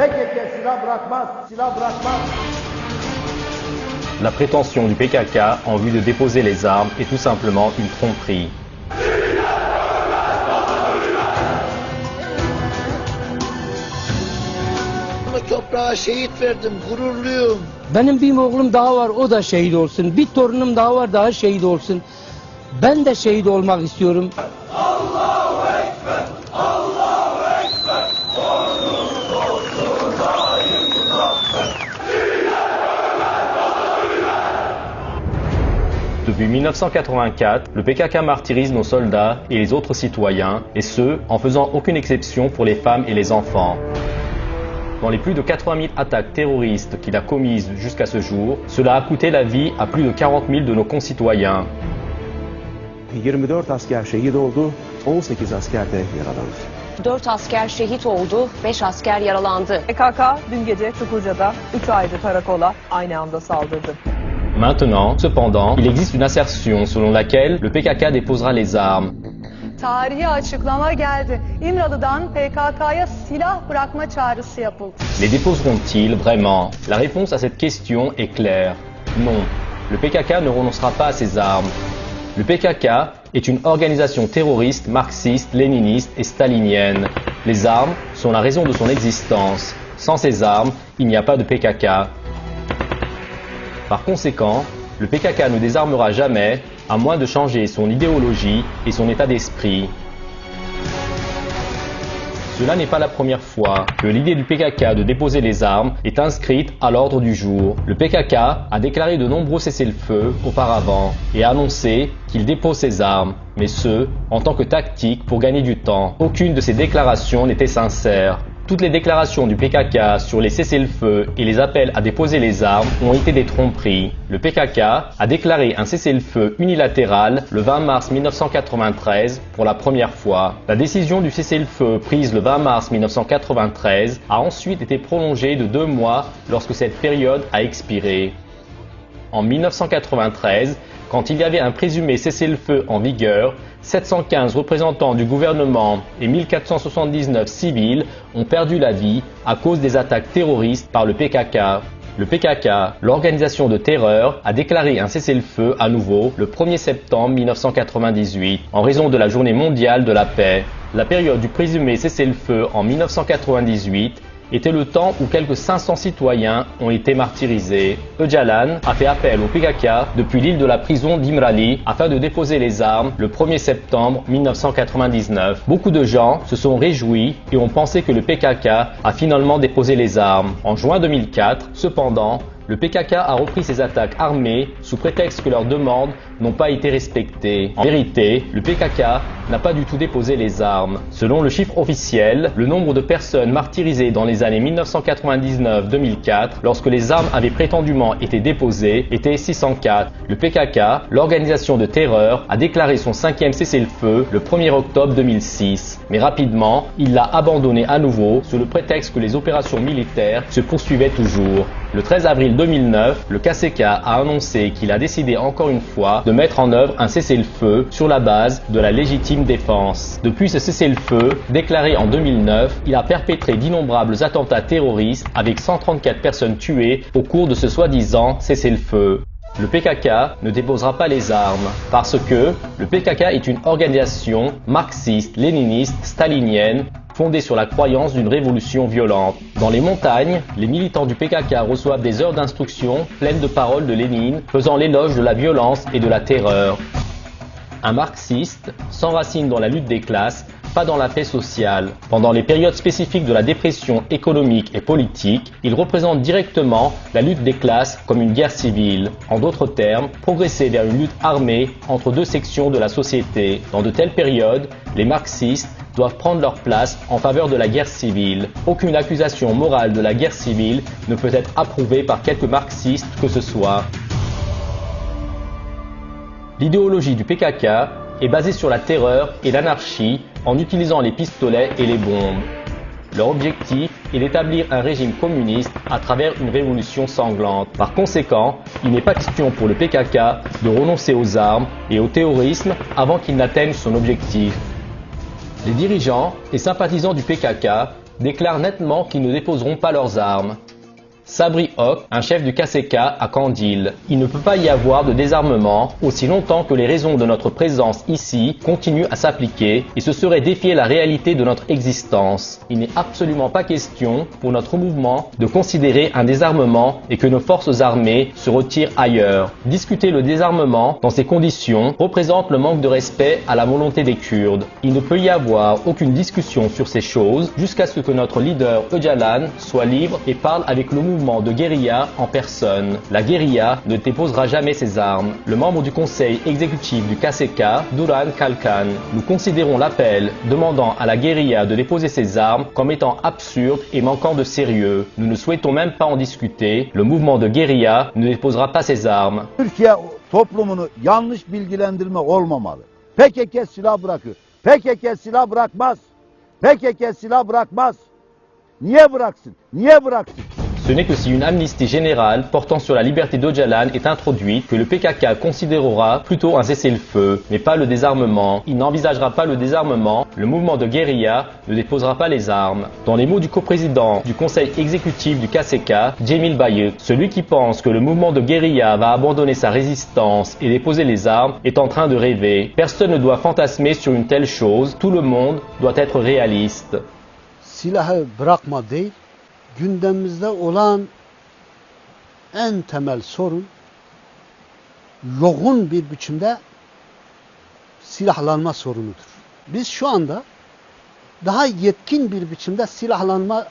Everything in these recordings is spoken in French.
PKK silah bırakmaz, silah bırakmaz. La prétention du PKK en vue de déposer les armes est tout simplement une tromperie. Toprağa şehit verdim, gururluyum. Benim bir oğlum daha var, o da şehit olsun. Bir torunum daha var, daha şehit olsun. Ben de şehit olmak istiyorum. Allahu Ekber, Allahu Ekber. Depuis 1984, le PKK martyrise nos soldats et les autres citoyens, et ce, en faisant aucune exception pour les femmes et les enfants. Dans les plus de 80 000 attaques terroristes qu'il a commises jusqu'à ce jour, cela a coûté la vie à plus de 40 000 de nos concitoyens. 24 asker şehit oldu, 18 asker de yaralandı. 4 asker şehit oldu, 5 asker yaralandı. PKK dün gece Çukurca'da 3 ayrı karakola aynı anda saldırdı. Maintenant, cependant, il existe une assertion selon laquelle le PKK déposera les armes. Tarihi açıklama geldi. İmralı'dan PKK'ya silah bırakma çağrısı yapıldı. Les déposeront-ils vraiment? La réponse à cette question est claire. Non. Le PKK ne renoncera pas à ses armes. Le PKK est une organisation terroriste, marxiste, léniniste et stalinienne. Les armes sont la raison de son existence. Sans ces armes, il n'y a pas de PKK. Par conséquent, le PKK ne désarmera jamais, à moins de changer son idéologie et son état d'esprit. Cela n'est pas la première fois que l'idée du PKK de déposer les armes est inscrite à l'ordre du jour. Le PKK a déclaré de nombreux cessez-le-feu auparavant et a annoncé qu'il dépose ses armes, mais ce, en tant que tactique pour gagner du temps. Aucune de ces déclarations n'était sincère. Toutes les déclarations du PKK sur les cessez-le-feu et les appels à déposer les armes ont été des tromperies. Le PKK a déclaré un cessez-le-feu unilatéral le 20 mars 1993 pour la première fois. La décision du cessez-le-feu prise le 20 mars 1993 a ensuite été prolongée de 2 mois lorsque cette période a expiré. En 1993, quand il y avait un présumé cessez-le-feu en vigueur, 715 représentants du gouvernement et 1479 civils ont perdu la vie à cause des attaques terroristes par le PKK. Le PKK, l'organisation de terreur, a déclaré un cessez-le-feu à nouveau le 1er septembre 1998 en raison de la journée mondiale de la paix. La période du présumé cessez-le-feu en 1998 était le temps où quelques 500 citoyens ont été martyrisés. Öcalan a fait appel au PKK depuis l'île de la prison d'Imrali afin de déposer les armes le 1er septembre 1999. Beaucoup de gens se sont réjouis et ont pensé que le PKK a finalement déposé les armes. En juin 2004, cependant, le PKK a repris ses attaques armées sous prétexte que leurs demandes n'ont pas été respectées. En vérité, le PKK n'a pas du tout déposé les armes. Selon le chiffre officiel, le nombre de personnes martyrisées dans les années 1999-2004, lorsque les armes avaient prétendument été déposées, était 604. Le PKK, l'organisation de terreur, a déclaré son 5e cessez-le-feu le 1er octobre 2006. Mais rapidement, il l'a abandonné à nouveau sous le prétexte que les opérations militaires se poursuivaient toujours. Le 13 avril 2009, le KCK a annoncé qu'il a décidé encore une fois de mettre en œuvre un cessez-le-feu sur la base de la légitime défense. Depuis ce cessez-le-feu, déclaré en 2009, il a perpétré d'innombrables attentats terroristes avec 134 personnes tuées au cours de ce soi-disant cessez-le-feu. Le PKK ne déposera pas les armes parce que le PKK est une organisation marxiste, léniniste, stalinienne fondée sur la croyance d'une révolution violente. Dans les montagnes, les militants du PKK reçoivent des heures d'instruction pleines de paroles de Lénine, faisant l'éloge de la violence et de la terreur. Un marxiste s'enracine dans la lutte des classes, pas dans la paix sociale. Pendant les périodes spécifiques de la dépression économique et politique, il représente directement la lutte des classes comme une guerre civile. En d'autres termes, progresser vers une lutte armée entre deux sections de la société. Dans de telles périodes, les marxistes doivent prendre leur place en faveur de la guerre civile. Aucune accusation morale de la guerre civile ne peut être approuvée par quelque marxiste que ce soit. L'idéologie du PKK est basée sur la terreur et l'anarchie en utilisant les pistolets et les bombes. Leur objectif est d'établir un régime communiste à travers une révolution sanglante. Par conséquent, il n'est pas question pour le PKK de renoncer aux armes et au terrorisme avant qu'il n'atteigne son objectif. Les dirigeants et sympathisants du PKK déclarent nettement qu'ils ne déposeront pas leurs armes. Sabri Hok, un chef du KCK à Kandil. Il ne peut pas y avoir de désarmement aussi longtemps que les raisons de notre présence ici continuent à s'appliquer et ce serait défier la réalité de notre existence. Il n'est absolument pas question pour notre mouvement de considérer un désarmement et que nos forces armées se retirent ailleurs. Discuter le désarmement dans ces conditions représente le manque de respect à la volonté des Kurdes. Il ne peut y avoir aucune discussion sur ces choses jusqu'à ce que notre leader Öcalan soit libre et parle avec le mouvement de guérilla en personne. La guérilla ne déposera jamais ses armes. Le membre du conseil exécutif du KCK, Duran Kalkan, nous considérons l'appel demandant à la guérilla de déposer ses armes comme étant absurde et manquant de sérieux. Nous ne souhaitons même pas en discuter. Le mouvement de guérilla ne déposera pas ses armes. Türkiye toplumunu yanlış bilgilendirme olmamalı. PKK silah bırakıyor. PKK silah bırakmaz. PKK silah bırakmaz. Niye bıraksın? Niye bıraksın? Ce n'est que si une amnistie générale portant sur la liberté d'Öcalan est introduite que le PKK considérera plutôt un cessez-le-feu, mais pas le désarmement. Il n'envisagera pas le désarmement, le mouvement de guérilla ne déposera pas les armes. Dans les mots du coprésident du conseil exécutif du KCK, Cemil Bayık, celui qui pense que le mouvement de guérilla va abandonner sa résistance et déposer les armes est en train de rêver. Personne ne doit fantasmer sur une telle chose, tout le monde doit être réaliste. Silahı bırakma değil, gündemimizde olan en temel sorun yoğun bir biçimde silahlanma sorunudur. Biz şu anda daha yetkin bir biçimde silahlanma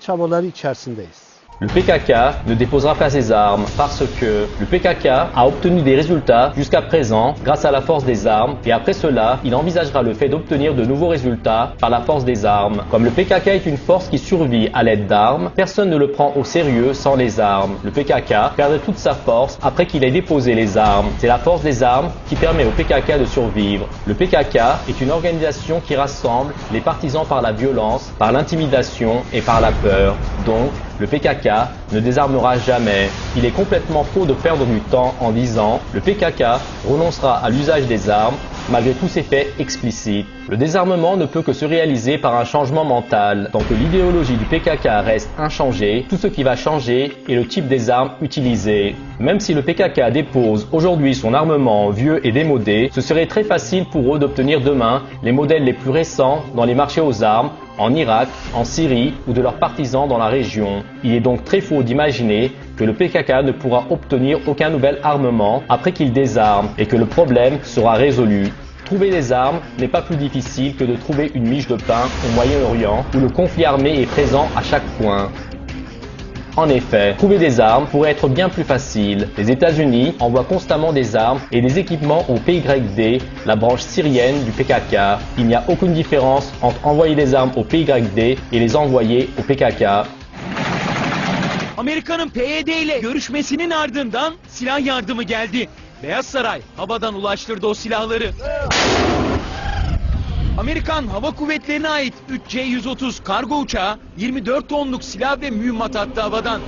çabaları içerisindeyiz. Le PKK ne déposera pas ses armes parce que le PKK a obtenu des résultats jusqu'à présent grâce à la force des armes et après cela, il envisagera le fait d'obtenir de nouveaux résultats par la force des armes. Comme le PKK est une force qui survit à l'aide d'armes, personne ne le prend au sérieux sans les armes. Le PKK perdrait toute sa force après qu'il ait déposé les armes. C'est la force des armes qui permet au PKK de survivre. Le PKK est une organisation qui rassemble les partisans par la violence, par l'intimidation et par la peur. Donc, le PKK ne désarmera jamais. Il est complètement faux de perdre du temps en disant « Le PKK renoncera à l'usage des armes malgré tous ces faits explicites ». Le désarmement ne peut que se réaliser par un changement mental. Tant que l'idéologie du PKK reste inchangée, tout ce qui va changer est le type des armes utilisées. Même si le PKK dépose aujourd'hui son armement vieux et démodé, ce serait très facile pour eux d'obtenir demain les modèles les plus récents dans les marchés aux armes, en Irak, en Syrie ou de leurs partisans dans la région. Il est donc très faux d'imaginer que le PKK ne pourra obtenir aucun nouvel armement après qu'il désarme et que le problème sera résolu. Trouver des armes n'est pas plus difficile que de trouver une miche de pain au Moyen-Orient où le conflit armé est présent à chaque coin. En effet, trouver des armes pourrait être bien plus facile. Les États-Unis envoient constamment des armes et des équipements au PYD, la branche syrienne du PKK. Il n'y a aucune différence entre envoyer des armes au PYD et les envoyer au PKK. Amerika'nın PYD ile görüşmesinin ardından silah yardımı geldi. Beyaz Saray havadan ulaştırdı o silahları. Amerikan Hava Kuvvetleri'ne ait 3 C-130 kargo uçağı 24 tonluk silah ve mühimmat attı havadan.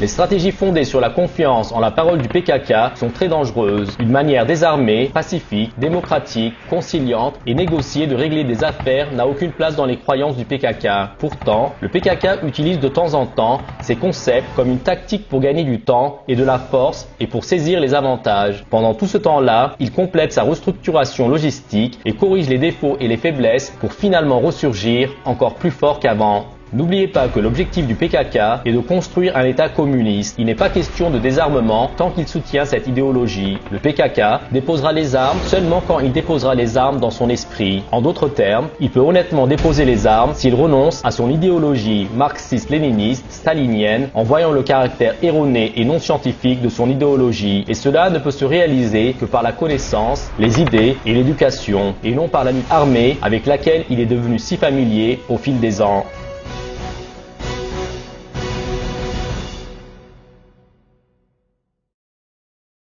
Les stratégies fondées sur la confiance en la parole du PKK sont très dangereuses. Une manière désarmée, pacifique, démocratique, conciliante et négociée de régler des affaires n'a aucune place dans les croyances du PKK. Pourtant, le PKK utilise de temps en temps ces concepts comme une tactique pour gagner du temps et de la force et pour saisir les avantages. Pendant tout ce temps-là, il complète sa restructuration logistique et corrige les défauts et les faiblesses pour finalement ressurgir encore plus fort qu'avant. N'oubliez pas que l'objectif du PKK est de construire un État communiste. Il n'est pas question de désarmement tant qu'il soutient cette idéologie. Le PKK déposera les armes seulement quand il déposera les armes dans son esprit. En d'autres termes, il peut honnêtement déposer les armes s'il renonce à son idéologie marxiste-léniniste, stalinienne, en voyant le caractère erroné et non scientifique de son idéologie. Et cela ne peut se réaliser que par la connaissance, les idées et l'éducation, et non par la lutte armée avec laquelle il est devenu si familier au fil des ans.